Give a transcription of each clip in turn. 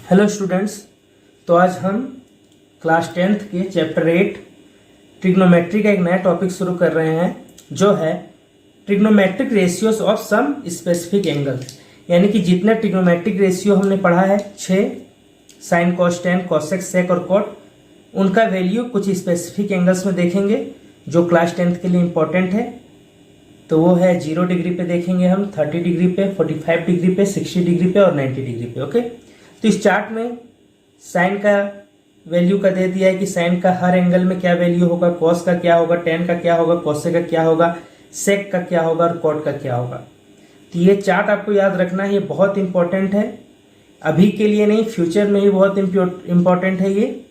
Hello students. तो आज हम क्लास 10th के चैप्टर 8 ट्रिग्नोमेट्री का एक नया टॉपिक शुरू कर रहे हैं, जो है trigonometric ratios of some specific angle. यानी कि जितने ट्रिग्नोमेट्रिक रेशियो हमने पढ़ा है 6 sine cos tan cosec sec और कॉट, उनका वैल्यू कुछ स्पेसिफिक एंगल्स में देखेंगे जो क्लास 10th के लिए इम्पोर्टेंट है। तो वो है 0 डिग्री पे देखेंगे हम, 30 डिग्री पे, 45 डिग्री पे, 60 डिग्री पे और 90 डिग्री पे। ओके, तो इस चार्ट में साइन का वैल्यू का दे दिया है कि साइन का हर एंगल में क्या वैल्यू होगा, कॉस का क्या होगा, टेन का क्या होगा, कोसेक का क्या होगा, सेक का क्या होगा और कॉट का क्या होगा। तो ये चार्ट आपको याद रखना है, ये बहुत इंपॉर्टेंट है, अभी के लिए नहीं फ्यूचर में ही बहुत इंपॉर्टेंट है ये।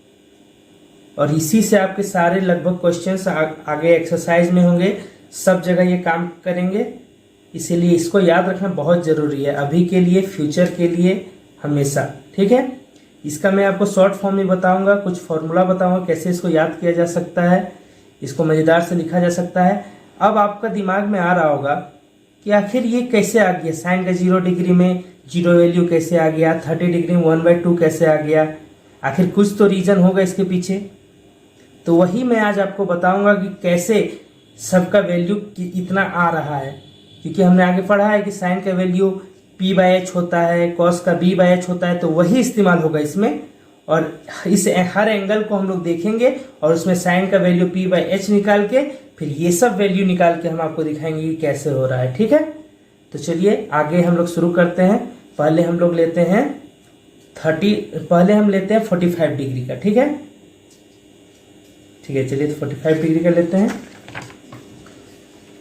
और इसी से आपके सारे लगभग क्वेश्चंस आगे एक्सरसाइज में होंगे, सब जगह ये काम करेंगे, इसीलिए इसको याद रखना बहुत जरूरी है, अभी के लिए फ्यूचर के लिए हमेशा। ठीक है, इसका मैं आपको शॉर्ट फॉर्म में बताऊंगा, कुछ फॉर्मूला बताऊंगा कैसे इसको याद किया जा सकता है, इसको मजेदार से लिखा जा सकता है। अब आपका दिमाग में आ रहा होगा कि आखिर ये कैसे आ गया, साइन का 0 डिग्री में 0 वैल्यू कैसे आ गया, 30 डिग्री में 1/2 कैसे आ गया, आखिर कुछ तो रीजन होगा इसके पीछे। तो वही मैं आज आपको बताऊंगा कि कैसे सबका वैल्यू इतना आ रहा है, क्योंकि हमने आगे पढ़ा है कि साइन का वैल्यू p/h होता है, कॉस का b/h होता है, तो वही इस्तेमाल होगा इसमें। और इस हर एंगल को हम लोग देखेंगे और उसमें साइन का वैल्यू p/h निकाल के फिर ये सब वैल्यू निकाल के हम आपको दिखाएंगे कि कैसे हो रहा है। ठीक है, तो चलिए आगे हम लोग शुरू करते हैं। पहले हम लोग लेते हैं 45 डिग्री का। ठीक है, चलिए तो 45 डिग्री का लेते हैं।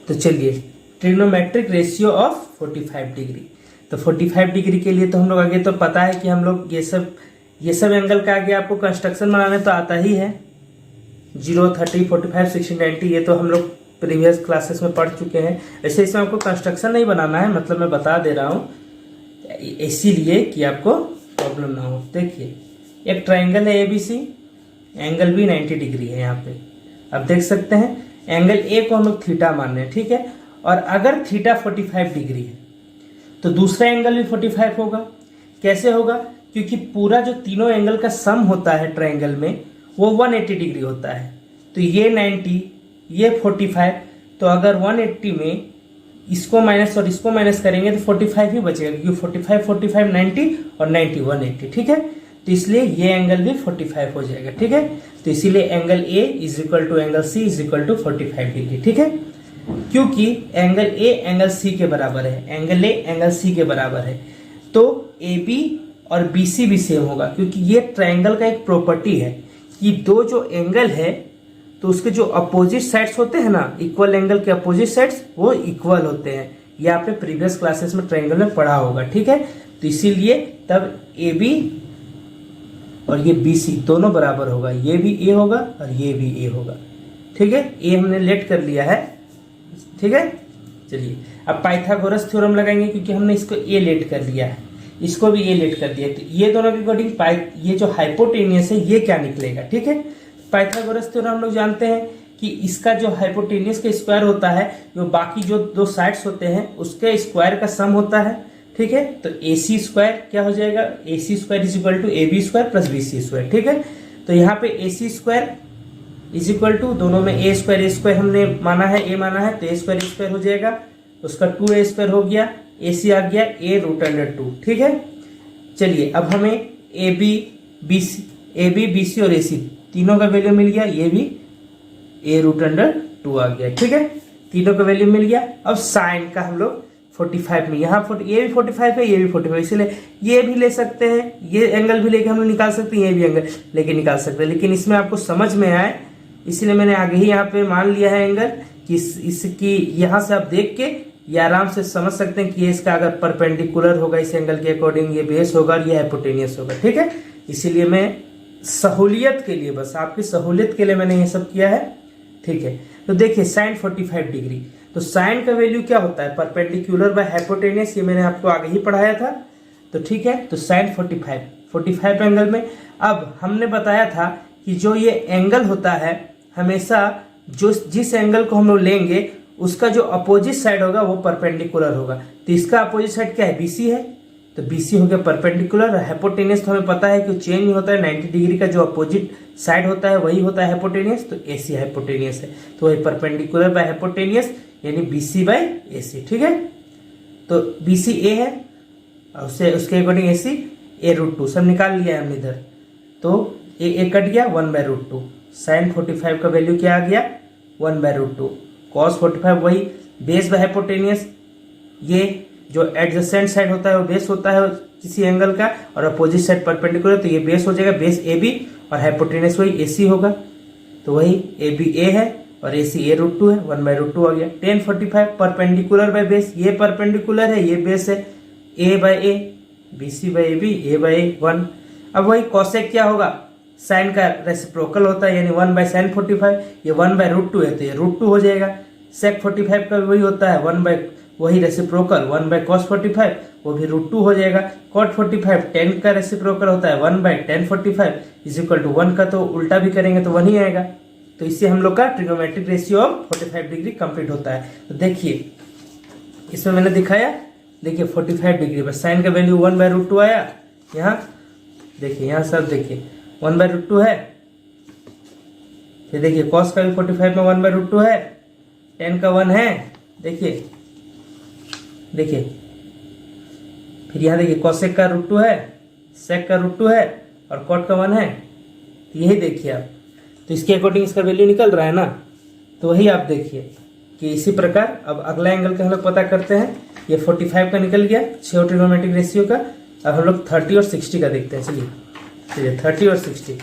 तो चलिए, ट्रिग्नोमेट्रिक रेशियो ऑफ 45 डिग्री। तो 45 डिग्री के लिए तो हम लोग आगे तो पता है कि हम लोग ये सब एंगल का आगे आपको कंस्ट्रक्शन बनाने तो आता ही है, 0, 30, 45, 60, 90, ये तो हम लोग प्रीवियस क्लासेस में पढ़ चुके हैं। ऐसे इसमें आपको कंस्ट्रक्शन नहीं बनाना है, मतलब मैं बता दे रहा हूँ इसीलिए कि आपको प्रॉब्लम ना हो। देखिए, एक ट्राइंगल है ABC, एंगल भी 90 डिग्री है यहाँ पे। अब देख सकते हैं एंगल A को हम लोग थीटा मान रहे हैं। ठीक है, और अगर थीटा 45 डिग्री है तो दूसरा एंगल भी 45 होगा। कैसे होगा? क्योंकि पूरा जो तीनों एंगल का सम होता है ट्रायंगल में वो 180 डिग्री होता है। तो ये 90, ये 45, तो अगर 180 में इसको माइनस और इसको माइनस करेंगे तो 45 ही बचेगा, क्योंकि 45, 45, 90 और 90 180। ठीक है, तो इसलिए ये एंगल भी 45 हो जाएगा। ठीक है, तो इसीलिए angle A is equal to angle C is equal to 45 डिग्री। ठीक है, क्योंकि एंगल A एंगल C के बराबर है, एंगल A एंगल C के बराबर है, तो AB और BC भी सेम होगा, क्योंकि ये ट्रायंगल का एक प्रॉपर्टी है कि दो जो एंगल है तो उसके जो अपोजिट साइड्स होते हैं ना, इक्वल एंगल के अपोजिट साइड्स वो इक्वल होते हैं। ये आपने प्रीवियस क्लासेस में ट्रायंगल में पढ़ा होगा। ठीक है, तो इसीलिए तब AB और ये BC दोनों बराबर होगा, ये भी A होगा और ये भी A होगा। ठीक है, A हमने लेट कर लिया है। ठीक है, चलिए अब पाइथागोरस थ्योरम लगाएंगे, क्योंकि हमने इसको A लेट कर लिया है, इसको भी A लेट कर दिया, तो ये दोनों के अकॉर्डिंग ये जो हाइपोटेनियस है ये क्या निकलेगा। ठीक है, पाइथागोरस थ्योरम हम लोग जानते हैं कि इसका जो हाइपोटेनियस का स्क्वायर होता है, जो बाकी जो दो साइड्स होते हैं उसके स्क्वायर का सम होता है। ठीक है, तो AC स्क्वायर क्या हो जाएगा, AC square is equal to AB square plus BC square. ठीक है, तो यहाँ पे AC square is equal to, दोनों में A स्क्वायर हमने माना है, A माना है, तो A स्क्वायर हो जाएगा, उसका 2A स्क्वायर हो गया, AC आ गया A√2। ठीक है, चलिए अब हमें AB BC और AC तीनों का वैल्यू मिल गया, ये भी A√2 आ गया। ठीक है, तीनों का वैल्यू मिल गया। अब साइन का हम लोग 45 में, यहाँ ये भी 45 है, ये भी 45, इसलिए ये भी ले सकते हैं, ये एंगल भी लेके हम लोग निकाल सकते हैं, ये भी एंगल लेके निकाल सकते हैं, लेकिन इसमें आपको समझ में आए इसलिए मैंने आगे ही यहाँ पे मान लिया है एंगल कि इसकी यहाँ से आप देख के ये आराम से समझ सकते हैं कि ये इसका अगर परपेंडिकुलर होगा इस एंगल के अकॉर्डिंग ये बेस होगा और ये हाइपोटेनियस होगा। ठीक है, इसीलिए मैं सहूलियत के लिए, बस आपकी सहूलियत के लिए मैंने ये सब किया है। ठीक है, तो देखिए साइन 45 डिग्री, तो साइन का वैल्यू क्या होता है, परपेंडिकुलर बाय हाइपोटेनियस, ये मैंने आपको आगे ही पढ़ाया था। तो ठीक है, तो साइन 45 एंगल में, अब हमने बताया था कि जो ये एंगल होता है हमेशा जिस एंगल को हम लोग लेंगे उसका जो अपोजिट साइड होगा वो परपेंडिकुलर होगा। तो इसका अपोजिट साइड क्या है, BC है, तो BC हो गया परपेंडिकुलर। हाइपोटेनियस तो हमें पता है कि चेंज होता है 90 डिग्री का, जो अपोजिट साइड होता है वही होता है हाइपोटेनियस, तो AC हाइपोटेनियस है, तो वही परपेंडिकुलर बाय हाइपोटेनियस यानी BC बाय AC। ठीक है, तो BC A है और उसके अकॉर्डिंग AC A√2 सब निकाल लिया है हमने इधर, तो A कट गया 1/√2। साइन 45 का वैल्यू क्या आ गया 1/√2। कॉस 45 वही बेस बाय हाइपोटेनियस, ये जो एडजेसेंट साइड होता है वो बेस होता है किसी एंगल का और अपोजिट साइड परपेंडिकुलर, तो ये बेस हो जाएगा, बेस AB और हाइपोटेनियस वही AC होगा, तो वही AB A है और AC A√2 है, 1/√2 आ गया। tan 45 परपेंडिकुलर बाय बेस, ये परपेंडिकुलर है ये बेस है, A by A, BC by AB, A by A 1। अब वही कॉसेक क्या होगा, साइन का रेसिप्रोकल होता है यानी 1/sin 45, ये 1/√2 है तो ये √2 हो जाएगा। sec 45 का भी वही होता है वही रेसिप्रोकल 1/cos 45, वो भी √2 हो जाएगा। cot 45 tan का रेसिप्रोकल होता है 1/tan 45 = 1 का तो उल्टा भी करेंगे तो 1 ही आएगा। तो इससे हम लोग का trigonometric ratio of 45 degree complete होता है। तो देखिए इसमें मैंने दिखाया, देखिए 45 डिग्री पर साइन का वैल्यू 1/√2 आया, यहाँ देखिए यहाँ सब देखिए 1/√2 है, फिर देखिए cos का भी 45 में 1/√2 है, tan का 1 है, देखिए फिर यहाँ देखिए cosec का √2 है, sec का √2 है और cot का 1 है, तो यही देखिए आप, तो इसके अकॉर्डिंग इसका वैल्यू निकल रहा है ना, तो वही आप देखिए कि इसी प्रकार अब अगला एंगल का हम लोग पता करते हैं। ये 45 का निकल गया 6 ट्रिग्नोमेट्रिक रेशियो का। अब हम लोग 30 और 60 का देखते हैं। चलिए 30 और 60,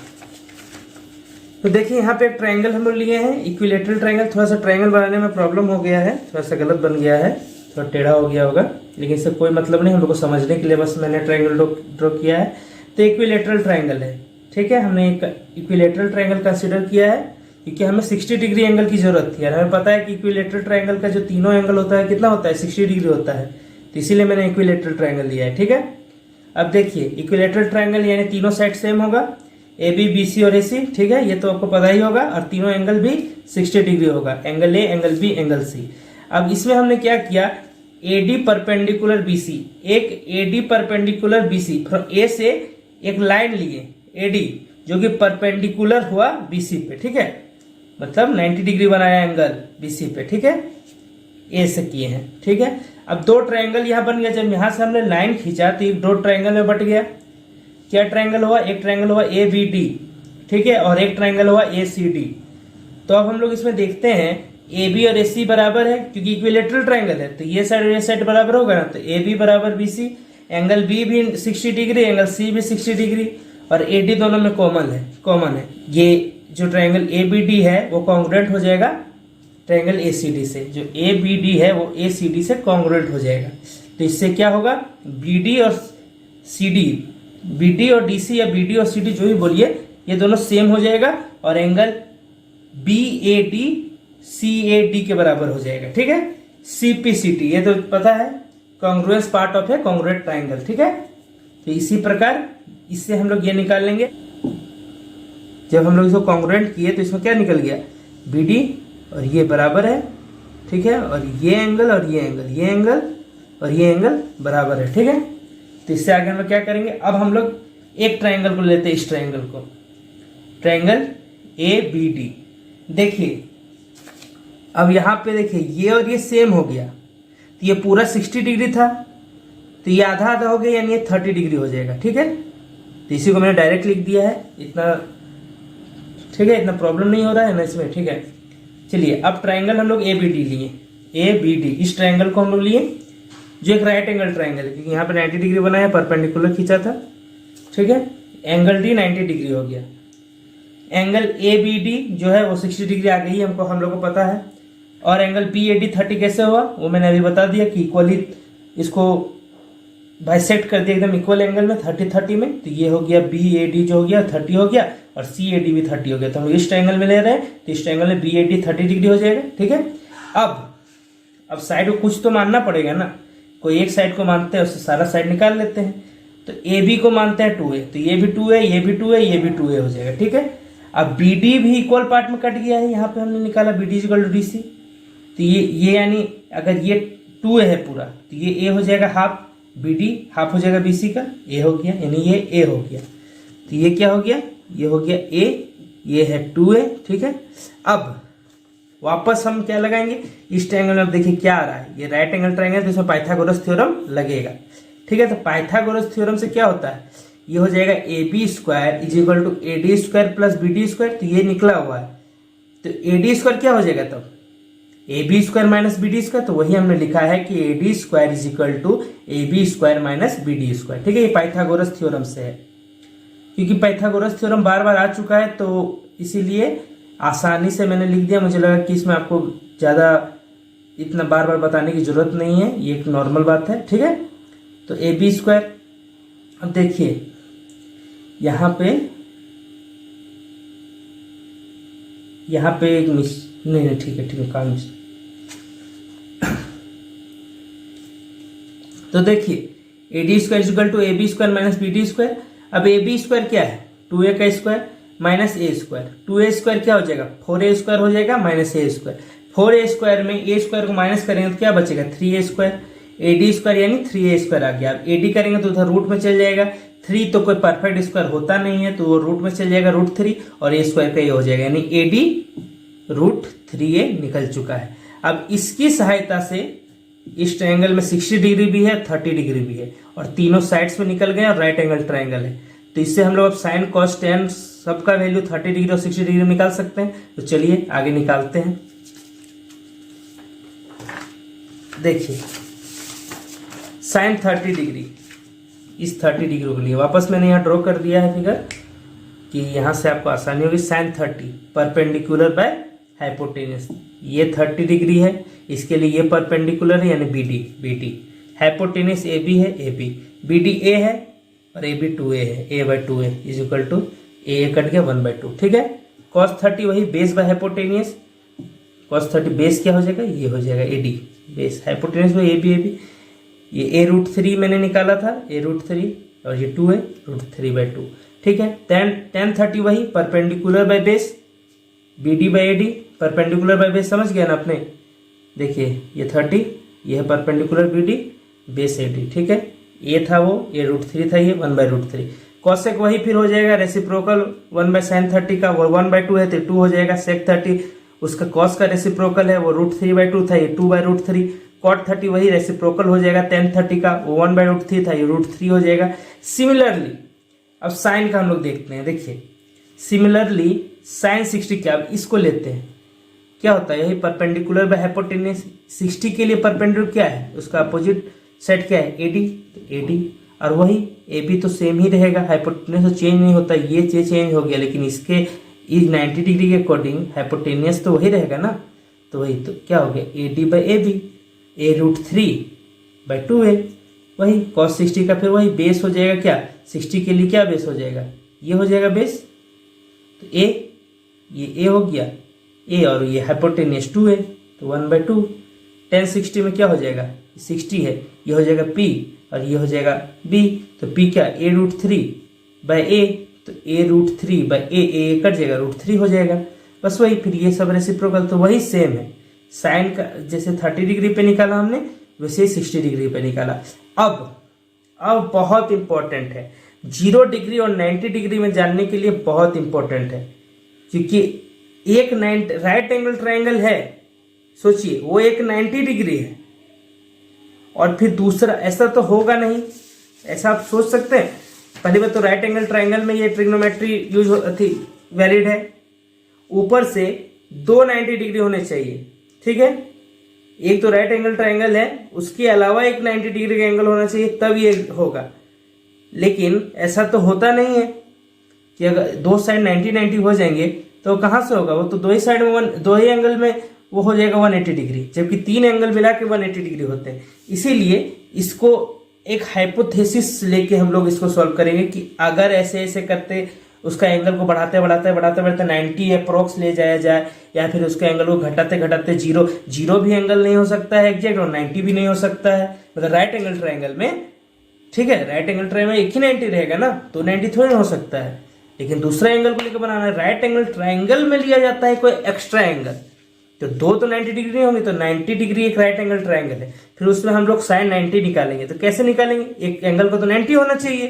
तो देखिए यहाँ पे एक ट्रायंगल हम लोग लिए हैं, इक्विलेटरल ट्रायंगल। थोड़ा सा ट्रायंगल बनाने में प्रॉब्लम हो गया है, थोड़ा सा गलत बन गया है, थोड़ा टेढ़ा हो गया होगा, लेकिन इससे कोई मतलब नहीं, हम लोग को समझने के लिए बस मैंने ट्रायंगल ड्रॉ किया है। तो इक्विलेटरल ट्रायंगल है, ठीक है, हमने एक इक्विलेटरल ट्रायंगल कंसिडर किया है क्योंकि हमें 60 डिग्री एंगल की जरूरत थी और हमें पता है कि इक्विलेटरल ट्रायंगल का जो तीनों एंगल होता है कितना होता है 60 डिग्री होता है, तो इसीलिए मैंने इक्विलेटरल ट्रायंगल लिया है। ठीक है, अब देखिए इक्विलेटरल ट्रायंगल यानी तीनों साइड सेम होगा, AB BC और AC। ठीक है, ये तो आपको पता ही होगा, और तीनों एंगल भी 60 डिग्री होगा, angle A, angle B, angle C। अब इसमें हमने क्या किया, AD परपेंडिकुलर BC, एक AD perpendicular BC, from A से एक लाइन लिए AD जो कि परपेंडिकुलर हुआ BC पे। ठीक है, मतलब 90 डिग्री बनाया एंगल BC पे। ठीक है, A से किए हैं। ठीक है, अब दो ट्रायंगल यहाँ बन गया, जब यहाँ से हमने लाइन खींचा तो ये दो ट्रायंगल में बट गया। क्या ट्रायंगल हुआ, एक ट्रायंगल हुआ ABD, ठीक है, और एक ट्रायंगल हुआ ACD। तो अब हम लोग इसमें देखते हैं AB और AC बराबर है क्योंकि इक्विलेटरल ट्रायंगल है, तो ये साइड और ये साइड बराबर होगा ना, तो AB बराबर BC, एंगल B भी 60 डिग्री, एंगल C भी 60 डिग्री और AD दोनों में कॉमन है। ये जो ट्रायंगल ABD है वो कॉन्ग्रुएंट हो जाएगा ट्रायंगल ACD से, जो ABD है वो ACD से कॉन्ग्रुएंट हो जाएगा। तो इससे क्या होगा, BD और CD, BD और DC या BD और CD जो भी बोलिए, ये दोनों सेम हो जाएगा और एंगल BAD CAD के बराबर हो जाएगा। ठीक है, CPCT ये तो पता है, कॉन्ग्रुएंस पार्ट ऑफ है कॉन्ग्रुएंट ट्रायंगल। ठीक है, तो इसी प्रकार इससे हम लोग ये निकाल लेंगे, जब हम लोग इसको कॉन्ग्रुएंट किए तो इसमें क्या निकल गया, BD और ये बराबर है। ठीक है, और ये एंगल और ये एंगल, ये एंगल और ये एंगल बराबर है। ठीक है, तो इससे आगे हम क्या करेंगे, अब हम लोग एक ट्रायंगल को लेते हैं, इस ट्रायंगल को, ट्रायंगल ABD। देखिए अब यहां पे देखिए ये और ये सेम हो गया, तो ये पूरा 60 डिग्री था, तो ये आधा आधा हो गया यानी ये 30 डिग्री हो जाएगा। ठीक है, तो इसी को मैंने डायरेक्ट लिख दिया है, इतना ठीक है, इतना प्रॉब्लम नहीं हो रहा है ना इसमें। ठीक है, चलिए अब ट्रायंगल हम लोग ABD लिए, ABD इस ट्रायंगल को हम लोग लिए जो एक राइट एंगल ट्रायंगल है, क्योंकि यहाँ पे 90 डिग्री बनाया, परपेंडिकुलर खींचा था। ठीक है, एंगल D 90 डिग्री हो गया, एंगल ABD जो है वो 60 डिग्री आ गई हमको, हम लोग को पता है, और एंगल BAD 30 कैसे हुआ वो मैंने अभी बता दिया कि इक्वली इसको बाइसेक्ट कर दिया एकदम इक्वल एंगल में 30-30 में, तो ये हो गया BAD जो हो गया 30 हो गया और CAD भी 30 हो गया। तो हम इस ट्रायंगल में ले रहे हैं, तो इस ट्रायंगल में BAD 30 डिग्री हो जाएगा। ठीक है, अब साइड को कुछ तो मानना पड़ेगा ना, कोई एक साइड को मानते हैं उससे सारा साइड निकाल लेते हैं। तो AB को मानते हैं 2A, तो ये भी 2A, ये भी 2A, ये भी 2A हो जाएगा। ठीक है, अब BD भी इक्वल पार्ट में कट गया है, यहाँ पे हमने निकाला BD = DC, तो ये यानी अगर ये 2A है पूरा, तो ये A हो जाएगा हाफ, बी डी हाफ हो जाएगा बी सी का, ए हो गया, यानी ये ए हो गया। तो ये क्या हो गया, ये हो गया ए, ये है 2a, ठीक है। अब वापस हम क्या लगाएंगे, इस ट्रायंगल में। अब देखिए क्या आ रहा है, ये राइट एंगल ट्रायंगल, तो इसमें पाइथागोरस थ्योरम लगेगा, ठीक है। तो पाइथागोरस थ्योरम से क्या होता है, ये हो जाएगा A B square is equal to A D square plus B D square. तो ये निकला हुआ है, तो ए डी स्क्वायर क्या हो जाएगा तब, A B square minus B D square. तो वही हमने लिखा है कि A D square is equal to A B square minus B D square, ठीक है। ये पाइथागोरस थ्योरम से है, क्योंकि पाइथागोरस थ्योरम बार बार आ चुका है, तो इसीलिए आसानी से मैंने लिख दिया। मुझे लगा कि इसमें आपको ज़्यादा इतना बार बार बताने की जरूरत नहीं है, ये एक नॉर्मल बात है, ठीक है। तो ए बी स्क्वायर, अब देखिए यहाँ पे एक मिस, नहीं ठीक है काम मिस। तो देखिए A D square equal to A B square minus B D square. अब ए बी स्क्वायर क्या है, 2a का square minus A square. 2a square क्या हो जाएगा, 4a स्क्वायर हो जाएगा minus A square. 4a square में ए स्क्वायर को माइनस करेंगे तो क्या बचेगा, 3a स्क्वायर। ए डी स्क्वायर यानी 3a स्क्वायर आ गया। अब ए डी करेंगे तो उधर रूट में चल जाएगा, 3 तो कोई परफेक्ट स्क्वायर होता नहीं है, तो वो रूट में चल जाएगा √3, और ए स्क्वायर का ये हो जाएगा, यानी ए डी √3a निकल चुका है। अब इसकी सहायता से इस ट्रायंगल में 60 डिग्री भी है, 30 डिग्री भी है, और तीनों साइड्स में निकल गए और राइट एंगल ट्रायंगल है। तो इससे हम लोग अब साइन कॉस टेन सबका वैल्यू 30 डिग्री और 60 डिग्री निकाल सकते हैं। तो चलिए आगे निकालते हैं। देखिए साइन 30 डिग्री, इस 30 डिग्री के लिए वापस मैंने यहाँ ड्रॉ कर दिया है फिगर, कि यहाँ से आपको आसानी होगी। साइन 30 परपेंडिकुलर बाय हाइपोटेन्यूस, ये 30 डिग्री है, इसके लिए ये परपेंडिकुलर है यानी B D. Hypotenuse A B है, ए बी डी ए है, और ए बी 2a है, a/2a is equal to A कट गया 1/2, ठीक है। cos 30 वही base by hypotenuse, cos 30 base क्या हो जाएगा, ये हो जाएगा ए डी बेस, हाइपोटेन्यूस में ए बी। ये a√3 मैंने निकाला था, a√3, और ये 2a √3/2, ठीक है। tan 30 वही perpendicular by base, B D by A D, perpendicular by base, समझ गया ना आपने। देखिए ये 30, ये है perpendicular B D base A D, ठीक है। ये था वो, ये √3 था, ये 1/√3। कॉसेक वही फिर हो जाएगा रेसिप्रोकल 1/sin 30 का, वो 1/2 है तो 2 हो जाएगा। सेक 30 उसका कॉस का रेसिप्रोकल है, वो √3/2 था, ये 2/√3। कॉट 30 वही रेसिप्रोकल हो जाएगा tan 30 का, वो 1/√3 था, ये √3 हो जाएगा। सिमिलरली अब साइन का हम लोग देखते हैं। देखिए सिमिलरली साइन 60 क्या, अब इसको लेते हैं, क्या होता है, यही परपेंडिकुलर बाय हाइपोटेन्यूस। 60 के लिए परपेंडिकुलर क्या है, उसका अपोजिट सेट क्या है, एडी, तो एडी, और वही ए बी तो सेम ही रहेगा, हाइपोटेन्यूस तो चेंज नहीं होता, ये चेंज हो गया, लेकिन इसके इस 90 डिग्री के अकॉर्डिंग हाइपोटेन्यूस तो वही रहेगा ना। तो वही तो क्या हो गया, A D by A B, a√3/2a, वही cos 60 का फिर वही बेस हो जाएगा क्या, 60 के लिए क्या बेस हो जाएगा, ये हो जाएगा बेस। तो a, ये a हो गया a, और ये हाइपोटेन्यूस 2a, तो 1/2। tan 60 में क्या हो जाएगा, 60 है, ये हो जाएगा p, और ये हो जाएगा b। तो p क्या, a√3/a, तो a√3/a कट जाएगा, √3 हो जाएगा। बस वही फिर ये सब रेसिप्रोकल, तो वही सेम है। साइन का जैसे 30 डिग्री पे निकाला हमने, वैसे 60 डिग्री पे निकाला। अब बहुत इंपॉर्टेंट है, 0 डिग्री और 90 डिग्री में जानने के लिए बहुत इंपॉर्टेंट है, क्योंकि एक राइट एंगल ट्रायंगल है, सोचिए वो एक 90 डिग्री है, और फिर दूसरा ऐसा तो होगा नहीं, ऐसा आप सोच सकते हैं। पहली बात तो राइट एंगल ट्रायंगल में ये ट्रिग्नोमेट्री यूज होती वैलिड है, ऊपर से 2 90 डिग्री होने चाहिए, ठीक है। एक तो राइट एंगल ट्रायंगल है, उसके अलावा एक 90 डिग्री का एंगल होना चाहिए, तब ये होगा। लेकिन ऐसा तो होता नहीं है कि अगर दो साइड 90-90 हो जाएंगे तो कहाँ से होगा, वो तो दो ही साइड में दो ही एंगल में वो हो जाएगा 180 डिग्री, जबकि 3 एंगल मिला के 180 डिग्री होते हैं। इसीलिए इसको एक हाइपोथेसिस लेके हम लोग इसको सॉल्व करेंगे कि अगर ऐसे ऐसे करते उसका एंगल को बढ़ाते 90 अप्रोक्स ले जाया जाए, या फिर उसके एंगल को घटाते 0 भी एंगल नहीं हो सकता है एग्जैक्ट, और 90 भी नहीं हो सकता है, मतलब राइट एंगल ट्रायंगल में, ठीक है। राइट एंगल ट्रायंगल में एक ही 90 रहेगा ना, तो 90 थोड़ी हो सकता है, लेकिन दूसरा एंगल को लेकर बनाना है। राइट एंगल ट्रायंगल में लिया जाता है कोई एक्स्ट्रा एंगल, तो 2 तो 90 डिग्री नहीं होंगे, तो 90 डिग्री एक राइट एंगल ट्रायंगल है, फिर उसमें हम लोग साइन 90 निकालेंगे। तो कैसे निकालेंगे, एक एंगल को तो 90 होना चाहिए,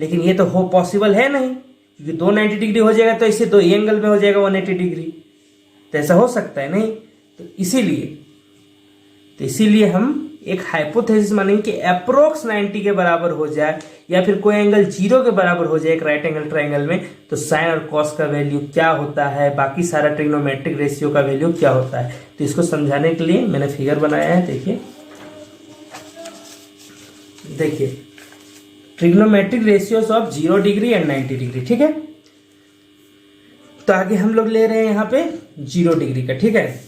लेकिन ये तो हो पॉसिबल है नहीं, क्योंकि दो 90 डिग्री हो जाएगा तो इसे दो एंगल में हो जाएगा 180 डिग्री, तो ऐसा हो सकता है नहीं। तो इसीलिए हम एक हाइपोथेसिस मानेंगे कि अप्रोक्स 90 के बराबर हो जाए, या फिर कोई एंगल 0 के बराबर हो जाए एक राइट एंगल ट्राइंगल में, तो साइन और कॉस का वैल्यू क्या होता है, बाकी सारा ट्रिग्नोमेट्रिक रेशियो का वैल्यू क्या होता है। तो इसको समझाने के लिए मैंने फिगर बनाया है। देखिए trigonometric ratios of 0 degree and 90 degree, ठीक है। तो आगे हम लोग ले रहे हैं यहाँ पे 0 डिग्री का, ठीक है।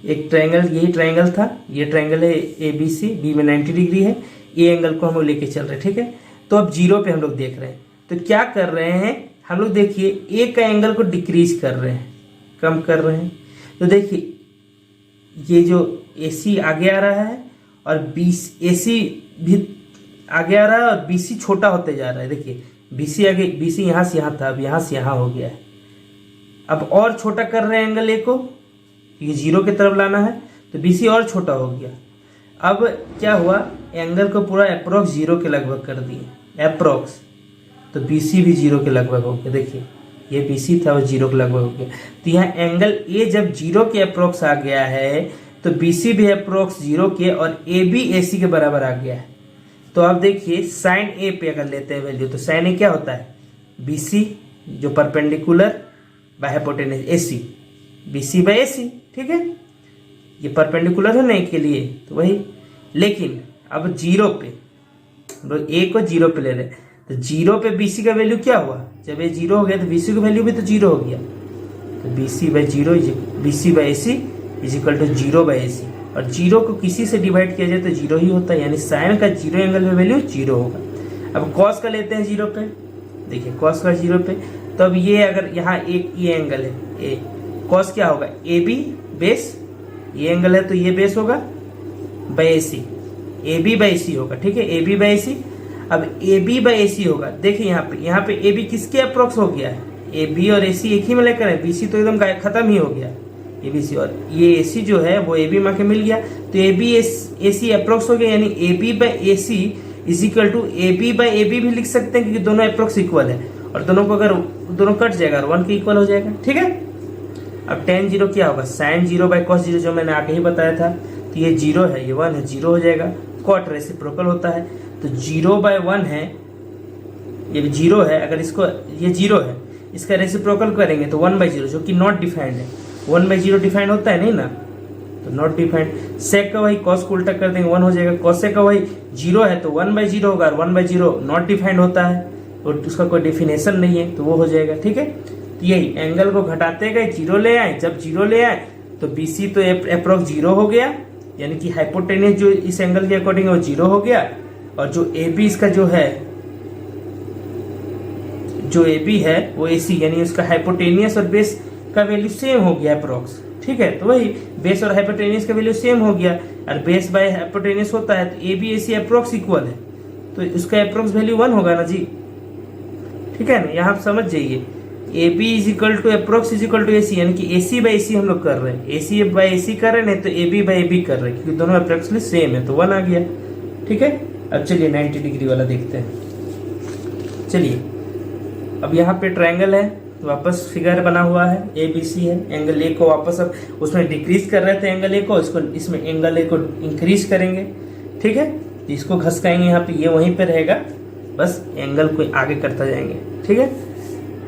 एक ट्रायंगल, यही ट्रायंगल था, ये ट्रायंगल है ABC, बी में 90 डिग्री है, ये एंगल को हम लोग लेके चल रहे हैं, ठीक है। तो अब 0 पे हम लोग देख रहे हैं, तो क्या कर रहे हैं हम लोग, देखिए ए का एंगल को डिक्रीज कर रहे हैं, कम कर रहे हैं। तो देखिए ये जो AC आगे आ रहा है और AC भी आगे आ रहा है और BC छोटा होते जा रहा है। देखिए BC आगे, BC यहाँ से यहाँ था, अब यहाँ से यहाँ हो गया है। अब और छोटा कर रहे हैं एंगल ए को, ये 0 की तरफ लाना है, तो BC और छोटा हो गया। अब क्या हुआ, एंगल को पूरा अप्रोक्स 0 के लगभग कर दिए, अप्रोक्स, तो BC भी 0 के लगभग हो गया। देखिए ये BC था, वो 0 के लगभग हो गया। तो यहाँ एंगल ए जब 0 के अप्रोक्स आ गया है, तो BC भी अप्रोक्स 0 के और AB AC के बराबर आ गया है। तो अब देखिए साइन ए पे अगर लेते हैं वैल्यू, तो साइन ए क्या होता है, BC जो perpendicular by hypotenuse AC, BC by AC, ठीक है। ये परपेंडिकुलर है ना ए के लिए, तो वही। लेकिन अब 0 पे, ए को 0 पे ले रहे हैं, तो 0 पे BC का वैल्यू क्या हुआ, जब ये 0 हो गया तो BC का वैल्यू भी तो 0 हो गया। तो BC by 0, BC by AC is equal to 0 by AC, और 0 को किसी से डिवाइड किया जाए तो 0 ही होता है, यानी साइन का 0 एंगल में वैल्यू 0 होगा। अब कॉस का लेते हैं 0 पे, देखिए कॉस का 0 पे, तो अब ये अगर यहाँ एक ये एंगल है ए, कॉस क्या होगा, AB बेस, ये एंगल है तो ये बेस होगा by AC, AB by AC होगा, ठीक है, AB बाय AC। अब AB बाय AC होगा, देखिए यहाँ पे AB किसके अप्रोक्स हो गया है, AB और AC एक ही में लेकर है, BC तो एकदम खत्म ही हो गया, ABC और ये AC जो है वो AB में के मिल गया, तो AB AC अप्रोक्स हो गया, यानी AB by AC is equal to AB by AB भी लिख सकते हैं, क्योंकि दोनों अप्रोक्स इक्वल है, और दोनों को अगर दोनों कट जाएगा 1 के इक्वल हो जाएगा, ठीक है। अब tan 0 क्या होगा, साइन 0 बाय cos 0, जो मैंने आगे ही बताया था। तो ये 0 है, ये 1 है, 0 हो जाएगा, कॉट रेसिप्रोकल होता है, तो 0 बाय 1 है, ये 0 है, अगर इसको ये 0 है, इसका रेसिप्रोकल करेंगे तो 1 बाय 0, जो कि नॉट डिफाइंड है। 1 बाय 0 डिफाइंड होता है नहीं ना, तो नॉट डिफाइंड। सेक का वही कॉस को उल्टा कर देंगे, 1 हो जाएगा, कॉस सेक का वही 0 है तो 1 बाय 0 होगा, और 1 बाय 0 नॉट डिफाइंड होता है, और उसका कोई डिफिनेशन नहीं है, तो वो हो जाएगा, ठीक है। तो यही एंगल को घटाते गए 0 ले आए, जब 0 ले आए तो BC तो अप्रोक्स 0 हो गया, यानी कि हाइपोटेन्यूज जो इस एंगल के अकॉर्डिंग है वो 0 हो गया, और जो AB इसका जो AB है वो AC, यानी उसका हाइपोटेनियस और बेस का वैल्यू सेम हो गया अप्रोक्स, ठीक है। तो वही बेस और हाइपोटेनियस का वैल्यू सेम हो गया, और बेस बाय हाइपोटेनियस होता है, तो AB AC अप्रोक्स इक्वल है, तो उसका अप्रोक्स वैल्यू 1 होगा ना जी, ठीक है ना। यहाँ समझ जाइए, AB is equal to approx is equal to AC, यानी कि AC बाय AC हम लोग कर रहे हैं, AC बाय AC कर रहे हैं, तो AB बाय AB कर रहे हैं, क्योंकि दोनों अप्रोक्सली सेम है, तो 1 आ गया, ठीक है। अब चलिए 90 डिग्री वाला देखते हैं। चलिए अब यहाँ पे ट्रायंगल है, वापस फिगर बना हुआ है, ABC है, एंगल A को वापस अब उसमें डिक्रीज कर रहे थे एंगल A को, इसको इसमें एंगल A को इंक्रीज करेंगे, ठीक है। इसको घसकाएंगे यहाँ पे, ये वहीं पे रहेगा, बस एंगल को आगे करता जाएंगे, ठीक है।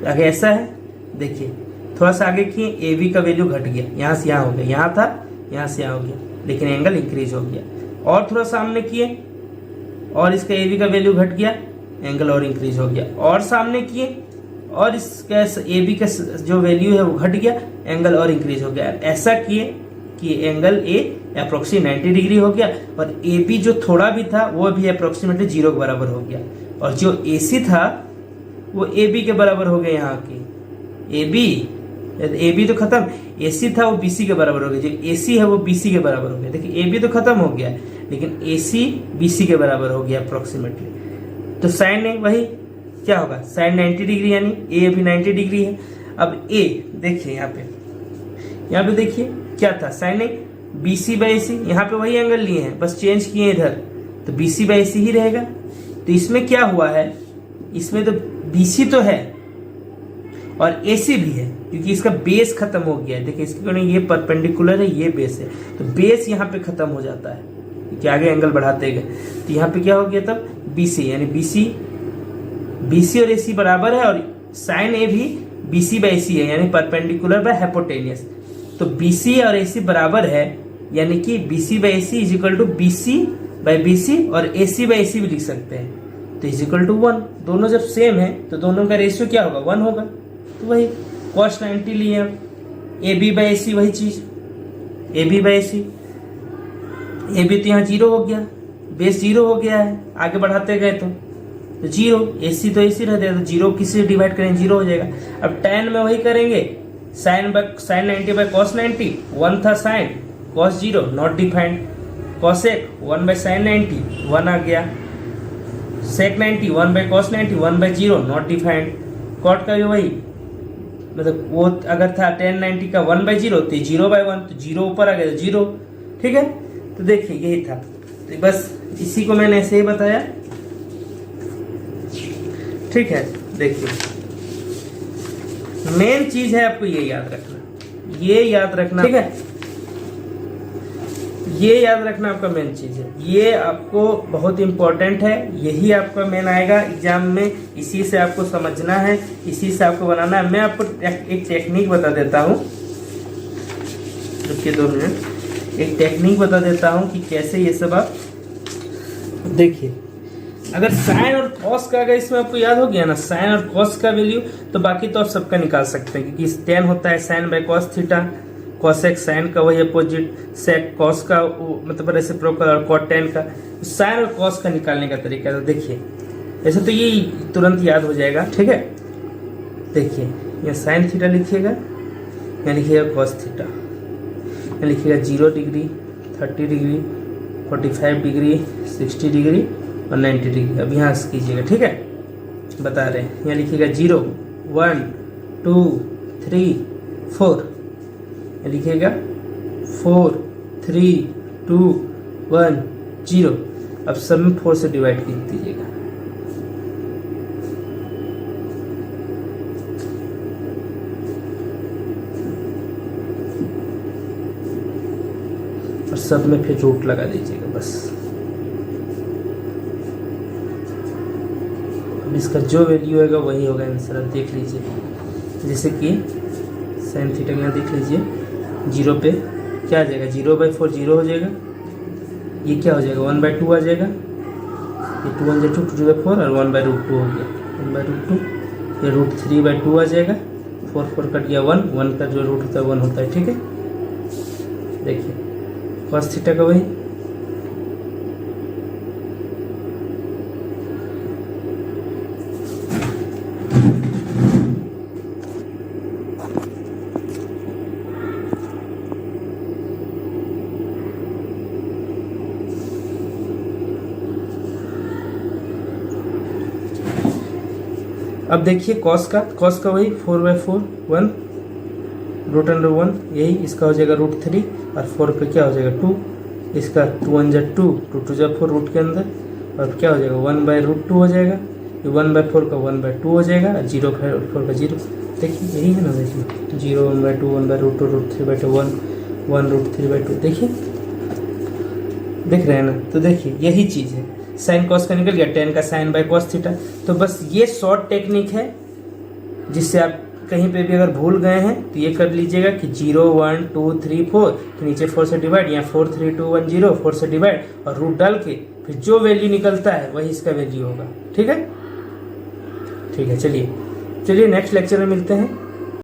आगे ऐसा है, देखिए थोड़ा सा आगे किए, AB का वैल्यू घट गया, यहाँ से यहाँ हो गया, यहाँ था यहाँ से यहाँ हो गया, लेकिन एंगल इंक्रीज हो गया, और थोड़ा सामने किए और इसका AB का वैल्यू घट गया, एंगल और इंक्रीज हो गया, और सामने किए और इसका AB का जो वैल्यू है वो घट गया, एंगल और इंक्रीज हो गया। ऐसा किए कि एंगल A अप्रोक्सीमेट 90 डिग्री हो गया, और AB जो थोड़ा भी था वो भी अप्रोक्सीमेटली 0 के बराबर हो गया, और जो AC था वो AB के बराबर हो गया। यहाँ की AB तो खत्म, AC था वो BC के बराबर हो गया, जो AC है वो BC के बराबर हो गया। देखिए AB तो खत्म हो गया, लेकिन AC BC के बराबर हो गया अप्रोक्सीमेटली। तो साइन है वही क्या होगा, साइन 90 डिग्री, यानी A अभी 90 डिग्री है। अब A देखिए यहाँ पे देखिए क्या था, साइन BC बाई AC, यहाँ पे वही एंगल लिए हैं, बस चेंज किए इधर, तो BC बाई AC ही रहेगा। तो इसमें क्या हुआ है, इसमें तो BC तो है और AC भी है, क्योंकि इसका बेस खत्म हो गया है। देखिए इसके अकॉर्डिंग ये परपेंडिकुलर है, ये बेस है, तो बेस यहाँ पे खत्म हो जाता है क्योंकि आगे एंगल बढ़ाते गए। तो यहाँ पे क्या हो गया तब, BC, यानी BC और AC बराबर है, और साइन A भी BC बाई AC है, यानी परपेंडिकुलर बाय हाइपोटेनियस। तो BC और AC बराबर है, यानी कि BC by AC is equal to BC by BC, और AC बाई AC भी लिख सकते हैं, तो इज इक्वल टू 1। दोनों जब सेम है तो दोनों का रेशियो क्या होगा, 1 होगा। तो वही cos 90 लिए अब, AB बाई AC वही चीज, AB बाई AC, AB तो यहाँ 0 हो गया, बेस 0 हो गया है, आगे बढ़ाते गए तो 0, AC तो AC रहता है, तो 0 किसी से डिवाइड करेंगे 0 हो जाएगा। अब tan में वही करेंगे, साइन 90 बाई cos 90, 1 था sine, cos 0 not defined, cosec 1 by sine 90 1 आ गया, sec 90 1 by cos 90 1 by 0 not defined, cot का भी वही, मतलब वो अगर था tan 90 का 1 बाई 0 तो 0 बाई 1, तो 0 ऊपर आ गया तो 0, ठीक है। तो देखिए यही था, तो बस इसी को मैंने ऐसे ही बताया, ठीक है। देखिए मेन चीज है आपको ये याद रखना, ये याद रखना, ठीक है, ये याद रखना आपका मेन चीज है, ये आपको बहुत इंपॉर्टेंट है, यही आपका मेन आएगा एग्जाम में, इसी से आपको समझना है, इसी से आपको बनाना है। मैं आपको एक टेक्निक बता देता हूँ, रुकिए 2 मिनट, एक टेक्निक बता देता हूँ कि कैसे ये सब आप देखिए। अगर साइन और कॉस का अगर इसमें आपको याद हो गया ना, साइन और कॉस का वैल्यू, तो बाकी तो आप सबका निकाल सकते हैं, क्योंकि tan होता है sine by cos theta, cosec sine का वही अपोजिट, सेक कॉस का मतलब रेसिप्रोकल, और कॉट tan का। साइन और कॉस का निकालने का तरीका तो देखिए, ऐसे तो ये तुरंत याद हो जाएगा, ठीक है। देखिए यहाँ साइन थीटा लिखिएगा, यहाँ लिखिएगा कॉस थीटा, यहाँ लिखिएगा 0 डिग्री, 30 डिग्री, 45 डिग्री, 60 डिग्री और 90 डिग्री। अब यहाँ से कीजिएगा, ठीक है, बता रहे हैं। यहाँ लिखिएगा 0 1 2 3 4, लिखिएगा 4 3 2 1 0। अब सब में 4 से डिवाइड कर दीजिएगा, और सब में फिर रूट लगा दीजिएगा बस। इसका जो वैल्यू होगा वही होगा आंसर। अब देख लीजिए, जैसे कि साइन थीटा यहाँ देख लीजिए, 0 पे क्या आ जाएगा, 0 बाई 4 0 हो जाएगा, ये क्या हो जाएगा 1 बाई 2 आ जाएगा, ये 2 1 2 2 बाई 4 और 1 बाई रूट 2 हो गया, 1 बाई रूट 2, ये रूट 3 बाई 2 आ जाएगा, 4 4 कट गया 1, 1 का जो रूट होता है 1 होता है, ठीक है। देखिए कॉस थीटा का वही, अब देखिए कॉस का वही 4 बाई 4 1 रूट अंडर 1, यही इसका हो जाएगा रूट 3, और 4 पे क्या हो जाएगा 2, इसका 2 1 2 2 2 4 रूट के अंदर, और क्या हो जाएगा 1 बाई रूट 2 हो जाएगा, ये 1 बाई 4 का 1 बाई 2 हो जाएगा, 0 4 का 0। देखिए यही है ना, देखिए 0 1 by 2 1 by root 2 root 3 by 2 1 1 root 3 by 2, देखिए देख रहे हैं ना। तो देखिए यही चीज़ है, साइन कॉस का निकल गया, tan का साइन बाय कॉस थीटा। तो बस ये शॉर्ट टेक्निक है, जिससे आप कहीं पे भी अगर भूल गए हैं तो ये कर लीजिएगा कि 0 1 2 3 4 के नीचे 4 से डिवाइड, यहाँ 4 3 2 1 0 4 से डिवाइड, और रूट डाल के फिर जो वैल्यू निकलता है वही इसका वैल्यू होगा, ठीक है। ठीक है, चलिए नेक्स्ट लेक्चर में मिलते हैं।